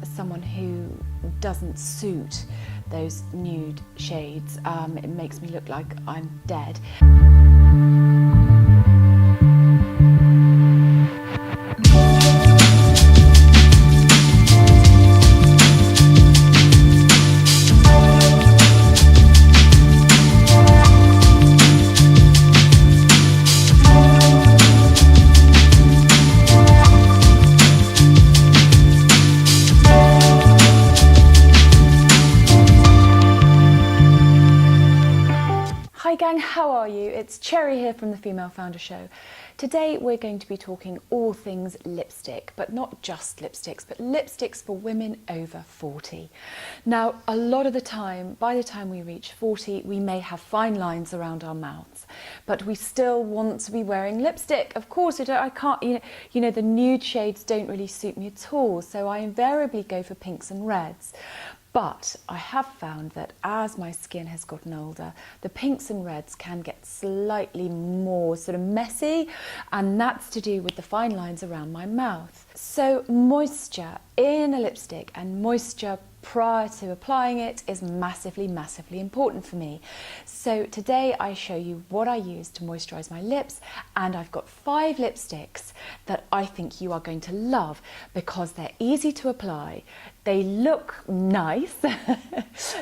As someone who doesn't suit those nude shades, it makes me look like I'm dead. Hi gang, how are you? It's Cherry here from the Female Founder Show. Today we're going to be talking all things lipstick, but not just lipsticks, but lipsticks for women over 40. Now, a lot of the time, by the time we reach 40, we may have fine lines around our mouths, but we still want to be wearing lipstick. Of course, I can't, you know, the nude shades don't really suit me at all, so I invariably go for pinks and reds. But I have found that as my skin has gotten older, the pinks and reds can get slightly more sort of messy, and that's to do with the fine lines around my mouth. So moisture in a lipstick and moisture prior to applying it is massively, massively important for me. So today I show you what I use to moisturize my lips, and I've got 5 lipsticks that I think you are going to love because they're easy to apply, they look nice,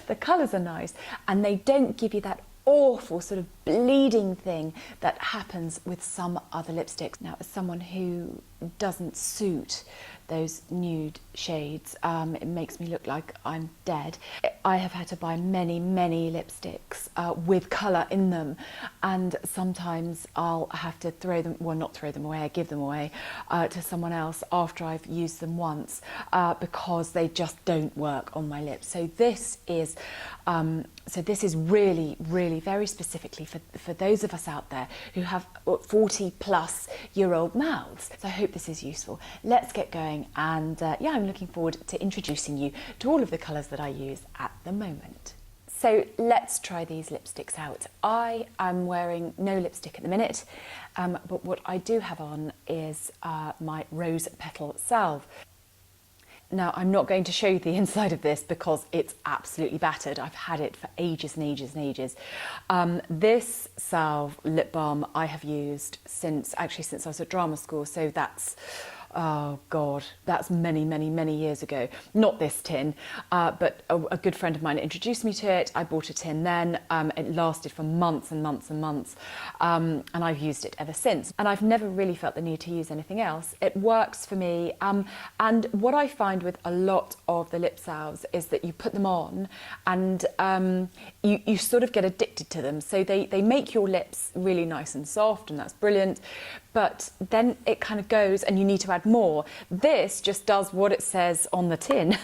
the colours are nice, and they don't give you that awful sort of bleeding thing that happens with some other lipsticks. Now, as someone who doesn't suit those nude shades, it makes me look like I'm dead. I have had to buy many, many lipsticks with colour in them, and sometimes I'll have to throw them, well, not throw them away, I give them away to someone else after I've used them once because they just don't work on my lips. So this is really, really very specifically for those of us out there who have 40-plus-year-old mouths. So I hope this is useful. Let's get going, and yeah, I'm looking forward to introducing you to all of the colours that I use at the moment. So let's try these lipsticks out. I am wearing no lipstick at the minute, but what I do have on is my Rose Petal Salve. Now, I'm not going to show you the inside of this because it's absolutely battered. I've had it for ages and ages and ages. This salve lip balm I have used since I was at drama school, so that's, oh God, that's many, many, many years ago. Not this tin, but a good friend of mine introduced me to it. I bought a tin then. It lasted for months and months and months, and I've used it ever since. And I've never really felt the need to use anything else. It works for me. And what I find with a lot of the lip salves is that you put them on and you sort of get addicted to them. So they make your lips really nice and soft, and that's brilliant. But then it kind of goes and you need to add more. This just does what it says on the tin.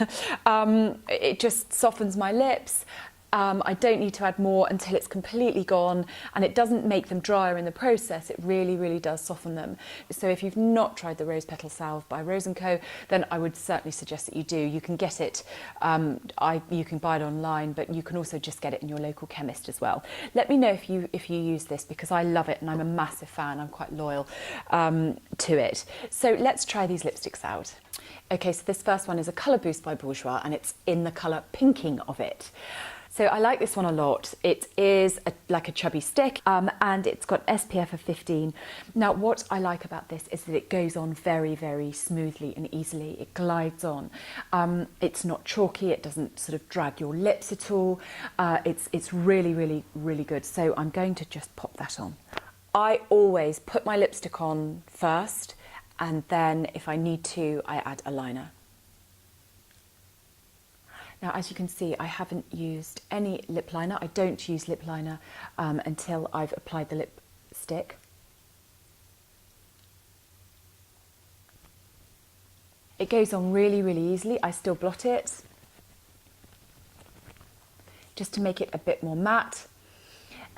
It just softens my lips. I don't need to add more until it's completely gone, and it doesn't make them drier in the process. It really, really does soften them. So if you've not tried the Rose Petal Salve by Rose & Co, then I would certainly suggest that you do. You can get it, you can buy it online, but you can also just get it in your local chemist as well. Let me know if you use this, because I love it and I'm a massive fan. I'm quite loyal to it. So let's try these lipsticks out. Okay, so this first one is a Colour Boost by Bourjois, and it's in the colour Pinking of it. So I like this one a lot. It is like a chubby stick, and it's got SPF of 15. Now, what I like about this is that it goes on very, very smoothly and easily. It glides on. It's not chalky. It doesn't sort of drag your lips at all. It's really, really, really good. So I'm going to just pop that on. I always put my lipstick on first, and then if I need to, I add a liner. Now, as you can see, I haven't used any lip liner. I don't use lip liner until I've applied the lipstick. It goes on really, really easily. I still blot it just to make it a bit more matte.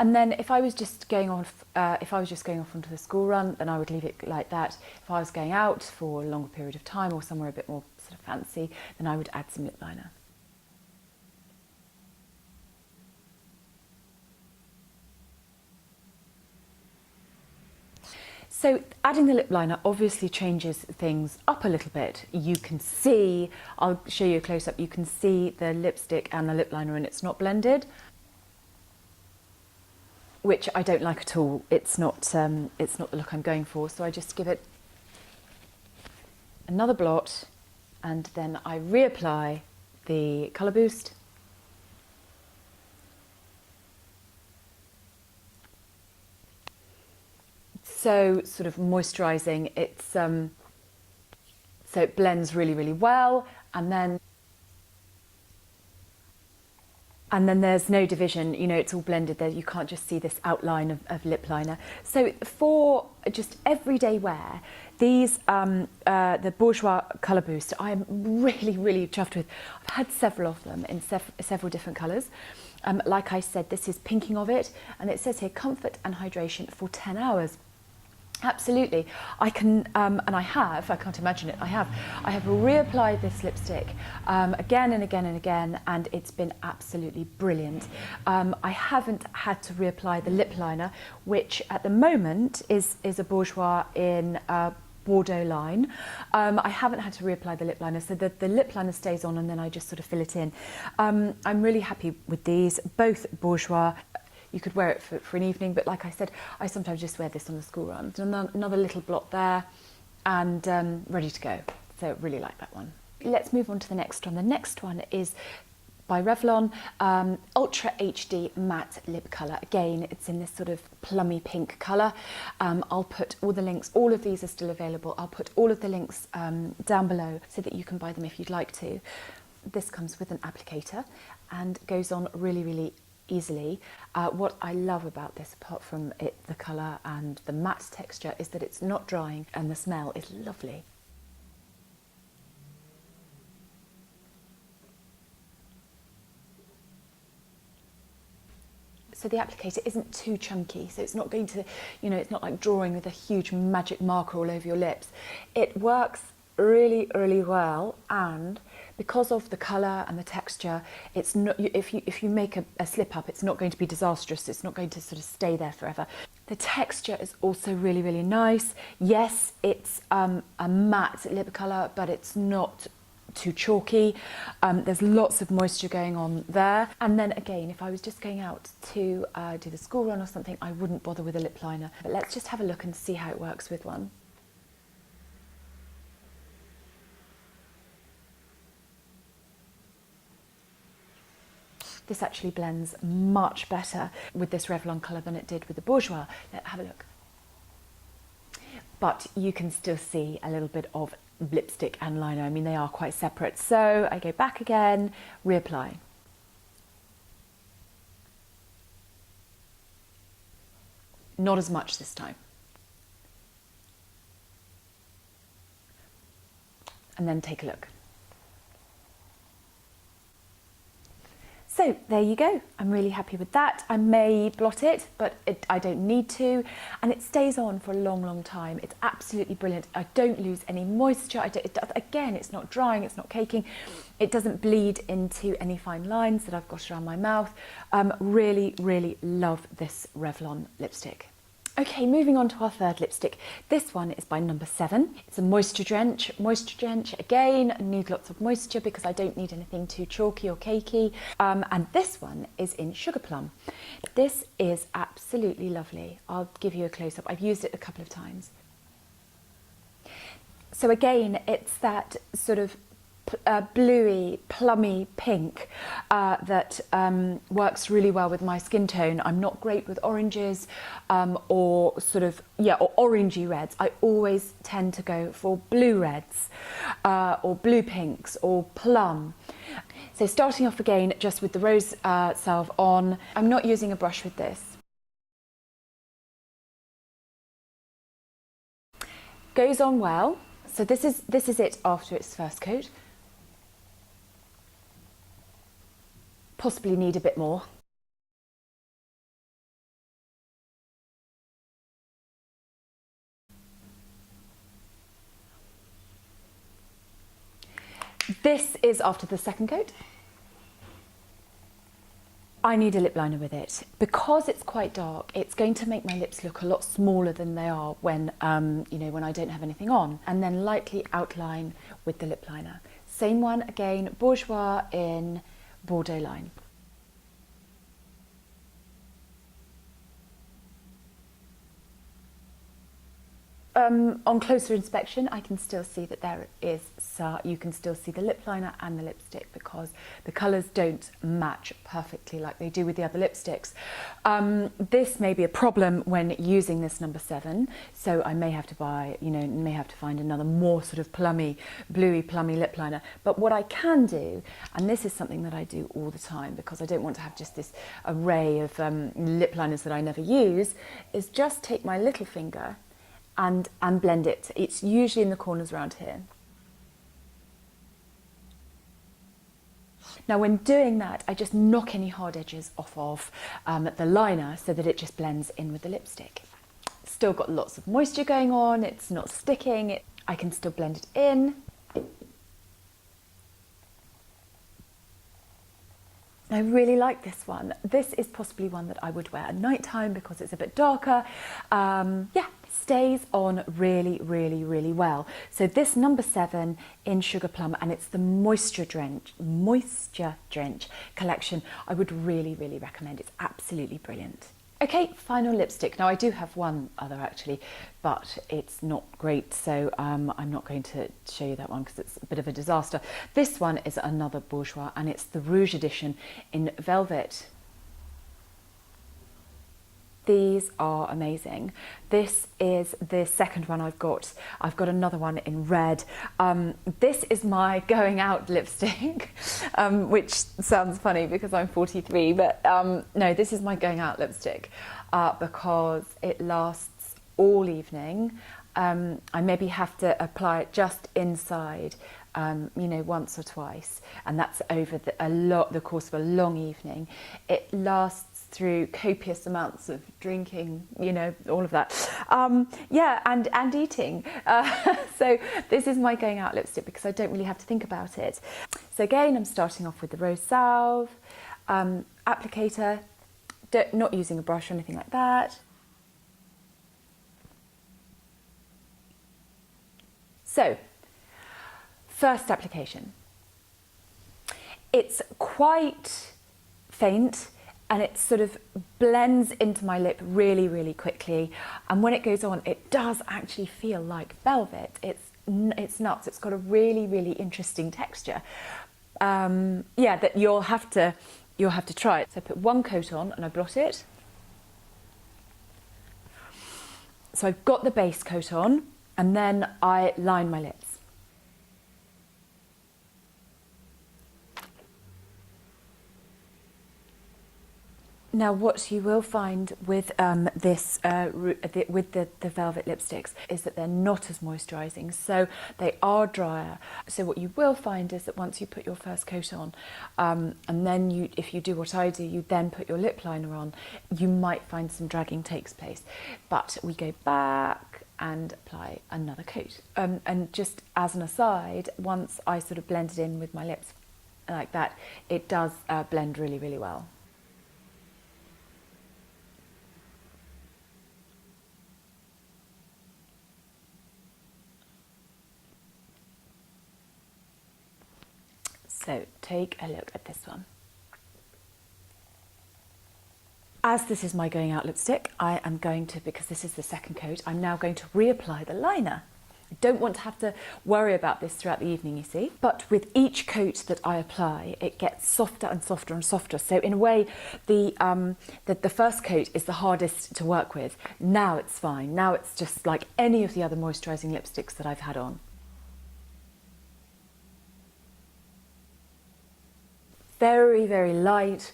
And then if I was just going off, onto the school run, then I would leave it like that. If I was going out for a longer period of time or somewhere a bit more sort of fancy, then I would add some lip liner. So adding the lip liner obviously changes things up a little bit. You can see, I'll show you a close-up, you can see the lipstick and the lip liner and it's not blended, which I don't like at all. It's not the look I'm going for. So I just give it another blot and then I reapply the colour boost. So sort of moisturising, it's so it blends really, really well, and then there's no division, you know, it's all blended there. You can't just see this outline of lip liner. So for just everyday wear, these, the Bourjois Colour Boost, I'm really, really chuffed with. I've had several of them in several different colours. Like I said, this is pinking of it, and it says here, comfort and hydration for 10 hours. Absolutely, I can, and I can't imagine it, I have reapplied this lipstick again and again and again, and it's been absolutely brilliant. I haven't had to reapply the lip liner, which at the moment is a Bourjois in Bordeaux line. I haven't had to reapply the lip liner, so the lip liner stays on and then I just sort of fill it in. I'm really happy with these, both Bourjois. You could wear it for an evening, but like I said, I sometimes just wear this on the school run. Another little blot there and ready to go. So really like that one. Let's move on to the next one. The next one is by Revlon, Ultra HD Matte Lip Colour. Again, it's in this sort of plummy pink colour. I'll put all the links, all of these are still available. I'll put all of the links down below so that you can buy them if you'd like to. This comes with an applicator and goes on really, really easily. What I love about this, apart from the colour and the matte texture, is that it's not drying and the smell is lovely. So the applicator isn't too chunky, so it's not going to, you know, it's not like drawing with a huge magic marker all over your lips. It works really, really well, and because of the colour and the texture, it's not, if you make a slip up, it's not going to be disastrous. It's not going to sort of stay there forever. The texture is also really, really nice. Yes, it's a matte lip colour, but it's not too chalky. There's lots of moisture going on there. And then again, if I was just going out to do the school run or something, I wouldn't bother with a lip liner. But let's just have a look and see how it works with one. This actually blends much better with this Revlon colour than it did with the Bourjois. Let's have a look. But you can still see a little bit of lipstick and liner. I mean, they are quite separate. So I go back again, reapply. Not as much this time. And then take a look. So there you go. I'm really happy with that. I may blot it, but I don't need to. And it stays on for a long, long time. It's absolutely brilliant. I don't lose any moisture. Again, it's not drying, it's not caking. It doesn't bleed into any fine lines that I've got around my mouth. Really, really love this Revlon lipstick. Okay, moving on to our third lipstick. This one is by number 7. It's a Moisture Drench. Moisture Drench, again, I need lots of moisture because I don't need anything too chalky or cakey. And this one is in Sugar Plum. This is absolutely lovely. I'll give you a close-up. I've used it a couple of times. So again, it's that sort of bluey, plummy pink that works really well with my skin tone. I'm not great with oranges or sort of, or orangey reds. I always tend to go for blue reds or blue pinks or plum. So starting off again just with the rose salve on. I'm not using a brush with this. Goes on well. So this is it after its first coat. Possibly need a bit more. This is after the second coat. I need a lip liner with it. Because it's quite dark, it's going to make my lips look a lot smaller than they are when, you know, when I don't have anything on. And then lightly outline with the lip liner. Same one again, Bourjois in Bordeaux line. On closer inspection, I can still see that there is, you can still see the lip liner and the lipstick because the colours don't match perfectly like they do with the other lipsticks. This may be a problem when using this number 7, so I may have to buy, you know, may have to find another more sort of plummy, bluey, plummy lip liner. But what I can do, and this is something that I do all the time because I don't want to have just this array of lip liners that I never use, is just take my little finger and blend it. It's usually in the corners around here. Now when doing that, I just knock any hard edges off of the liner so that it just blends in with the lipstick. Still got lots of moisture going on, it's not sticking, I can still blend it in. I really like this one. This is possibly one that I would wear at night time because it's a bit darker. Yeah, stays on really, really, really well. So this number 7 in Sugar Plum, and it's the Moisture Drench collection. I would really, really recommend. It's absolutely brilliant. Okay, final lipstick. Now I do have one other actually, but it's not great, so I'm not going to show you that one because it's a bit of a disaster. This one is another Bourjois, and it's the Rouge edition in Velvet. These are amazing. This is the second one I've got. I've got another one in red. This is my going out lipstick, which sounds funny because I'm 43, but no, this is my going out lipstick because it lasts all evening. I maybe have to apply it just inside, you know, once or twice, and that's over the course of a long evening. It lasts through copious amounts of drinking, you know, all of that. Yeah, and eating. So this is my going out lipstick because I don't really have to think about it. So again, I'm starting off with the Rose Salve, applicator, not using a brush or anything like that. So, first application. It's quite faint and it sort of blends into my lip really, really quickly. And when it goes on, it does actually feel like velvet. It's nuts. It's got a really, really interesting texture. Yeah, that you'll have to try it. So I put one coat on and I blot it. So I've got the base coat on and then I line my lips. Now, what you will find with with the velvet lipsticks is that they're not as moisturising, so they are drier. So what you will find is that once you put your first coat on, and then if you do what I do, you then put your lip liner on, you might find some dragging takes place. But we go back and apply another coat. And just as an aside, once I sort of blend it in with my lips like that, it does blend really, really well. So take a look at this one. As this is my going out lipstick, I am going to, because this is the second coat, I'm now going to reapply the liner. I don't want to have to worry about this throughout the evening, you see. But with each coat that I apply, it gets softer and softer and softer. So in a way, the first coat is the hardest to work with. Now it's fine. Now it's just like any of the other moisturising lipsticks that I've had on. Very, very light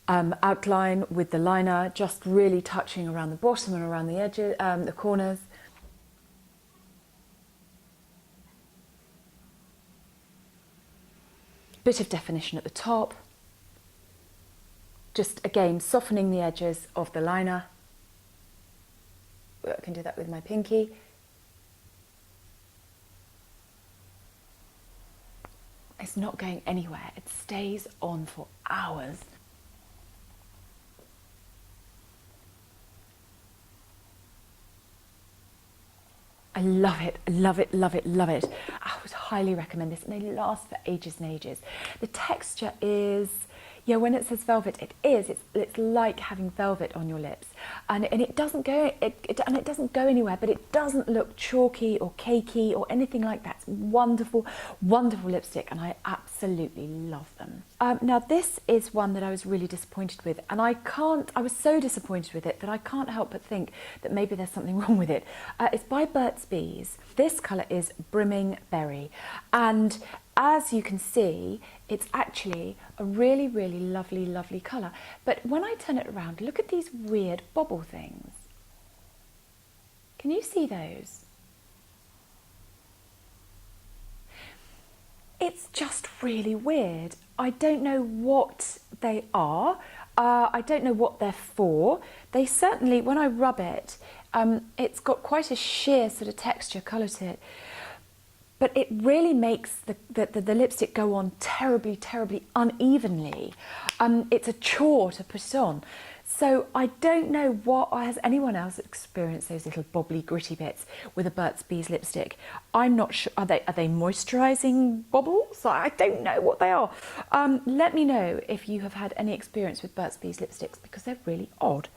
outline with the liner, just really touching around the bottom and around the edges, the corners. Bit of definition at the top. Just again, softening the edges of the liner. I can do that with my pinky. It's not going anywhere. It stays on for hours. I love it, love it, love it, love it. I would highly recommend this, and they last for ages and ages. The texture is, yeah, when it says velvet, it is. It's like having velvet on your lips, and it doesn't go it doesn't go anywhere, but it doesn't look chalky or cakey or anything like that. It's wonderful, wonderful lipstick, and I absolutely love them. Now this is one that I was really disappointed with, and I was so disappointed with it that I can't help but think that maybe there's something wrong with it. It's by Burt's Bees. This colour is Brimming Berry, and as you can see, it's actually a really, really lovely, lovely colour. But when I turn it around, look at these weird bobble things. Can you see those? It's just really weird. I don't know what they are. I don't know what they're for. They certainly, when I rub it, it's got quite a sheer sort of texture colour to it. But it really makes the lipstick go on terribly, terribly unevenly. It's a chore to put on. So I don't know has anyone else experienced those little bobbly gritty bits with a Burt's Bees lipstick? I'm not sure. Are they moisturising bobbles? I don't know what they are. Let me know if you have had any experience with Burt's Bees lipsticks, because they're really odd.